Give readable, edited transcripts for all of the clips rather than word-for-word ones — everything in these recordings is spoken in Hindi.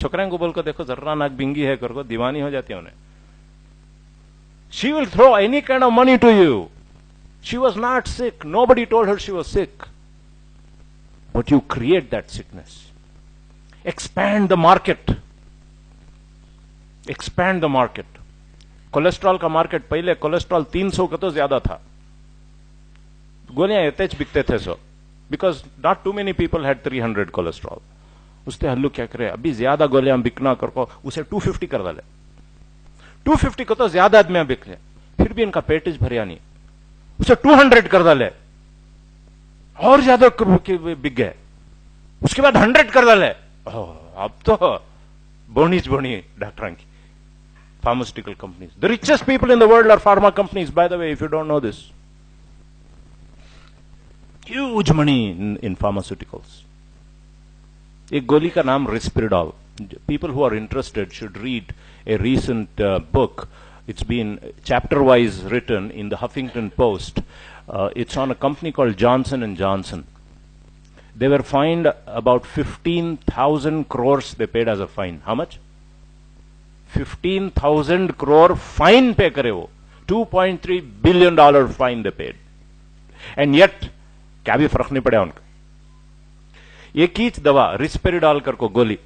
छोकरा को बोलकर देखो जर्रा नाक बिंगी है करको दीवानी हो जाती है उन्हें. She will throw any kind of money to you. She was not sick. Nobody told her she was sick. But you create that sickness. Expand the market. Expand the market. Cholesterol का मार्केट पहले कोलेस्ट्रॉल 300 का तो ज्यादा था. गोलियां यथेच बिकते थे so because not too many people had 300 cholesterol. उससे हल्लू क्या करे अभी ज्यादा गोलियां बिकना करको उसे 250 कर डाले. 250 को तो ज्यादा आदमी बिक ले फिर भी इनका पेटेज भरिया नहीं. उसे 200 कर डाले और ज्यादा बिक गए. उसके बाद 100 कर डाले. अब तो बोनी डॉक्टर की pharmaceutical companies. The richest people in the world are pharma companies, by the way, if you don't know this. Huge money in pharmaceuticals. एक गोली का नाम Risperdal. People who are interested should read a recent book. It's been chapter-wise written in the Huffington Post. It's on a company called Johnson & Johnson. They were fined about 15,000 crores they paid as a fine. How much? 15,000 crore fine पे करे वो. $2.3 billion fine they paid. And yet, क्या भी फर्क नहीं पड़ा उनका. एक ही दवा रिस्पेरिडॉल करको गोली.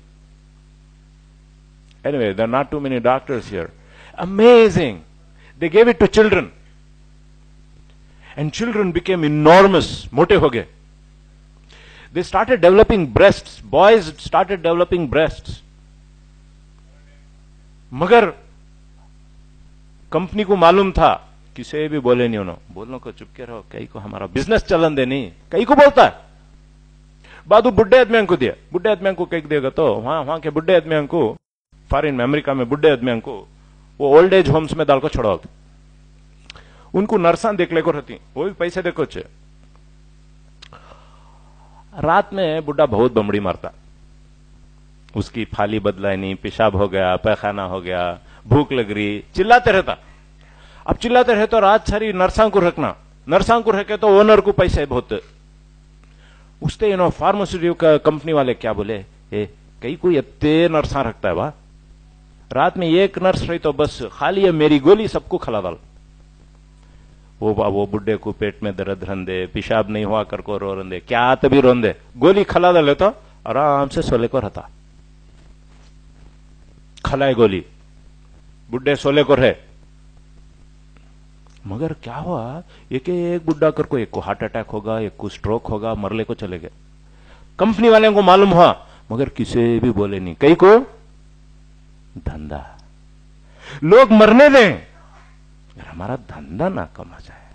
Anyway, there are not too many doctors here. Amazing. They gave it to children. And children became enormous. मोटे हो गए. They started developing breasts. Boys started developing breasts. मगर कंपनी को मालूम था किसे भी बोले नहीं उन्होंने. बोलने को चुपके रहो कई को हमारा बिजनेस चलन दे नहीं. कई को बोलता है बादू बुढ़े आदमियों को दिया. बुढ़े आदमियों को कई देगा तो वहां के बुढ़े आदमियों को फॉरेन में अमेरिका में बुढ़े आदमियों को वो ओल्ड एज होम्स में डाल को छोड़ाओ. उनको नर्सा देख ले को रहती वो भी पैसे देखो चे. रात में बुढ़ा बहुत बमड़ी मारता. उसकी फाली बदलाई नहीं. पेशाब हो गया पैखाना हो गया भूख लग रही चिल्लाते रहता. अब चिल्लाते रहे तो रात सारी नर्सां को रखना. नर्सां को रखे तो ओनर को पैसे बहुत. उससे फार्मास्यूटिकल कंपनी वाले क्या बोले कई कोई इतने नर्सा रखता है वाह. रात में एक नर्स रही तो बस खाली है मेरी गोली सबको खिला डाल. वो बुढ़े को पेट में दर्द रंदे पेशाब नहीं हुआ कर को रो रंदे क्या तभी रोंदे. गोली खिला डाले तो आराम से सोले को रहता. खलाए गोली बुढ़े सोले को रहे. मगर क्या हुआ एक बुढ़ा कर को एक को हार्ट अटैक होगा एक को स्ट्रोक होगा मरले को चले गए. कंपनी वाले को मालूम हुआ मगर किसे भी बोले नहीं. कई को धंधा लोग मरने दें हमारा धंधा ना कमा जाए.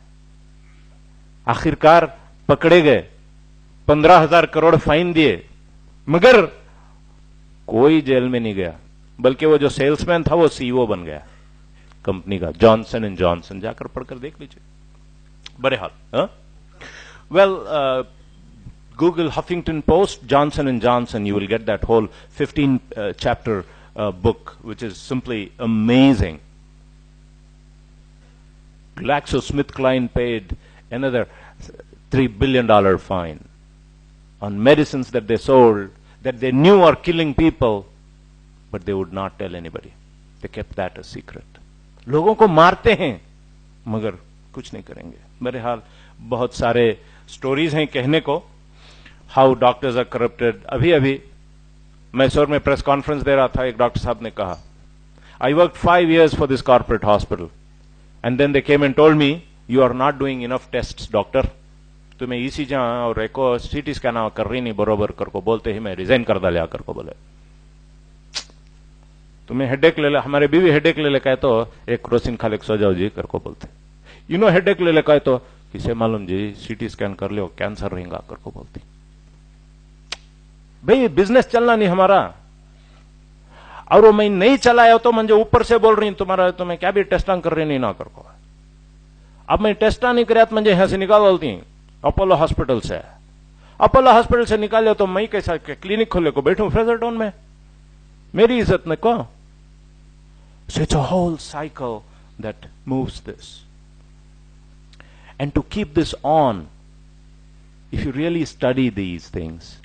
आखिरकार पकड़े गए. 15,000 करोड़ फाइन दिए मगर कोई जेल में नहीं गया. बल्कि वो जो सेल्समैन था वो सीईओ बन गया कंपनी का. जॉनसन एंड जॉनसन जाकर पढ़कर देख लीजिए. बहरहाल well Google Huffington Post Johnson and Johnson. You will get that whole 15 chapter book, which is simply amazing. GlaxoSmithKline paid another $3 billion fine on medicines that they sold that they knew are killing people, but they would not tell anybody. They kept that a secret. लोगों को मारते हैं मगर कुछ नहीं करेंगे. बहरहाल बहुत सारे स्टोरीज हैं कहने को. How doctors are corrupted. अभी मैसूर में प्रेस कॉन्फ्रेंस दे रहा था. एक डॉक्टर साहब ने कहा I work 5 years for this corporate hospital and then they came and told me you are not doing enough test doctor. तुम्हें ईसीजी और एको सीटी स्कैन कर रही नहीं बरोबर कर को बोलते ही मैं रिजाइन कर डालिया कर को बोले. तुम्हें हेडेक ले ले हमारे बीवी हेडेक ले ले कहे तो एक क्रोसिन खा ले सो जाओ जी कर को बोलते. हेडेक ले ले कहे तो किसे मालूम जी सीटी स्कैन कर लो कैंसर रहेगा कर को बोलती. भाई बिजनेस चलना नहीं हमारा. और वो मैं नहीं चलाया तो मुझे ऊपर से बोल रही तुम्हारा तुम्हें क्या भी टेस्टा कर रही नहीं ना कर को. अब मैं टेस्टा नहीं कराया तो मुझे यहां से निकाल डालती अपोलो हॉस्पिटल से. अपोलो हॉस्पिटल से निकाले तो मैं कैसा क्लिनिक खोले को बैठूं फ्रेजरटाउन में. मेरी इज्जत ने को. So it's a whole cycle that moves this. And to keep this on, if you really study these things,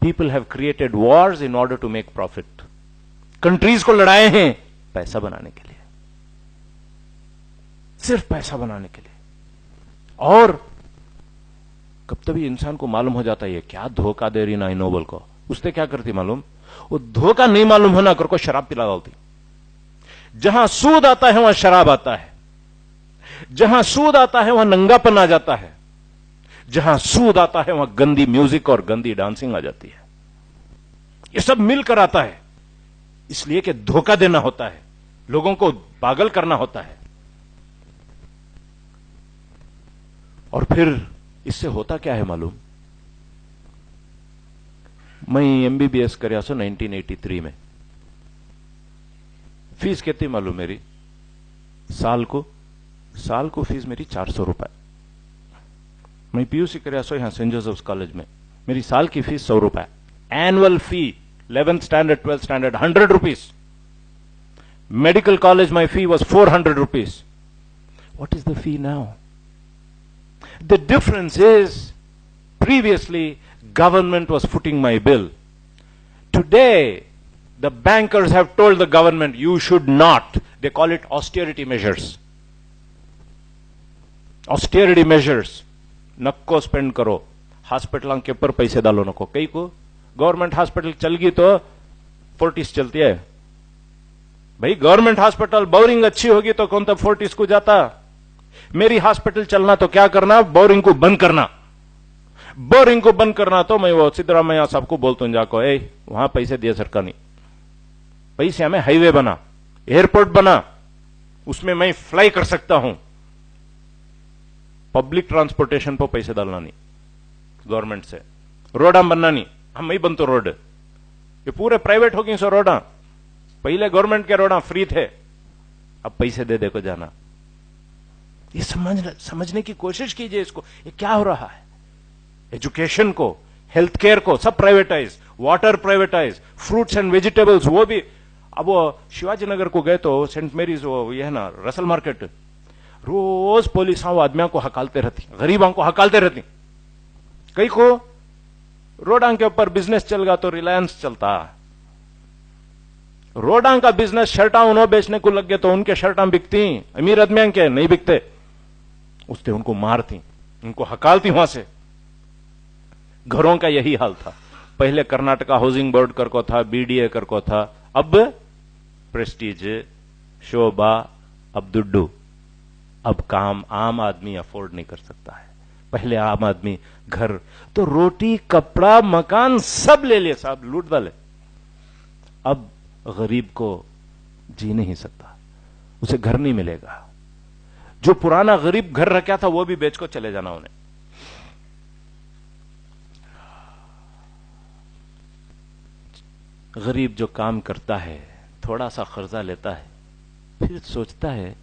people have created wars in order to make profit. Countries को लड़ाए हैं पैसा बनाने के लिए, सिर्फ पैसा बनाने के लिए। और कब तभी इंसान को मालूम हो जाता है ये क्या धोखा दे रही ना नोबल को। उसने क्या करती मालूम, वो धोखा नहीं मालूम होना कर को शराब पिला डालती। जहां सूद आता है वहां शराब आता है, जहां सूद आता है वहां नंगापन आ जाता है, जहां सूद आता है वहां गंदी म्यूजिक और गंदी डांसिंग आ जाती है। ये सब मिलकर आता है, इसलिए कि धोखा देना होता है, लोगों को पागल करना होता है। और फिर इससे होता क्या है मालूम, मैं एमबीबीएस कर 1983 में। फीस कितनी मालूम मेरी, साल को फीस मेरी 400 रुपए। मैं पीयूसी कर यहां सेंट जोसेफ्स कॉलेज में, मेरी साल की फीस 100 रुपए। Annual fee 11th standard 12th standard 100 rupees. Medical college my fee was 400 rupees. What is the fee now? The difference is, previously, government was footing my bill. Today, the bankers have told the government, you should not. They call it austerity measures. Austerity measures. नको स्पेंड करो, हॉस्पिटलों के ऊपर पैसे डालो नको। कई को गवर्नमेंट हॉस्पिटल चल गई तो फोर्टिस चलती है भाई। गवर्नमेंट हॉस्पिटल बोरिंग अच्छी होगी तो कौन तब फोर्टिस को जाता। मेरी हॉस्पिटल चलना तो क्या करना, बोरिंग को बंद करना। बोरिंग को बंद करना तो मैं वो सिद्धरामैया सबको बोलता हूं जाको, वहां पैसे दिए सरकार ने, पैसे हमें हाईवे बना, एयरपोर्ट बना, उसमें मैं फ्लाई कर सकता हूं। पब्लिक ट्रांसपोर्टेशन पर पैसे डालना नहीं गवर्नमेंट से, रोडा बनना नहीं, हम ही बन तो रोड, ये पूरे प्राइवेट हो गई सो रोडा। पहले गवर्नमेंट के रोडा फ्री थे, अब पैसे दे को जाना। ये समझने की कोशिश कीजिए इसको, ये क्या हो रहा है। एजुकेशन को, हेल्थ केयर को सब privatise, water privatise, fruits and vegetables वो भी। अब वो शिवाजी नगर को गए तो सेंट मेरीज वो ये है ना रसल मार्केट, रोज पुलिस वो आदमियों को हकालते रहती, गरीबों को हकालते रहती। कई को रोडां के ऊपर बिजनेस चल गया तो रिलायंस चलता, रोडां का बिजनेस शर्टा उन्होंने बेचने को लग गए तो उनके शर्टा बिकती, अमीर आदमियों के नहीं बिकते, उसने उनको मारती, उनको हकालती वहां से। घरों का यही हाल था। पहले कर्नाटका हाउसिंग बोर्ड कर को था, बीडीए कर को था, अब प्रेस्टीज, शोभा, अब दुड्डू। अब काम आम आदमी अफोर्ड नहीं कर सकता है। पहले आम आदमी घर तो रोटी कपड़ा मकान सब ले लिए, साहब लूट डाले। अब गरीब को जी नहीं सकता, उसे घर नहीं मिलेगा। जो पुराना गरीब घर रखा था वो भी बेच को चले जाना उन्हें। गरीब जो काम करता है, थोड़ा सा कर्जा लेता है, फिर सोचता है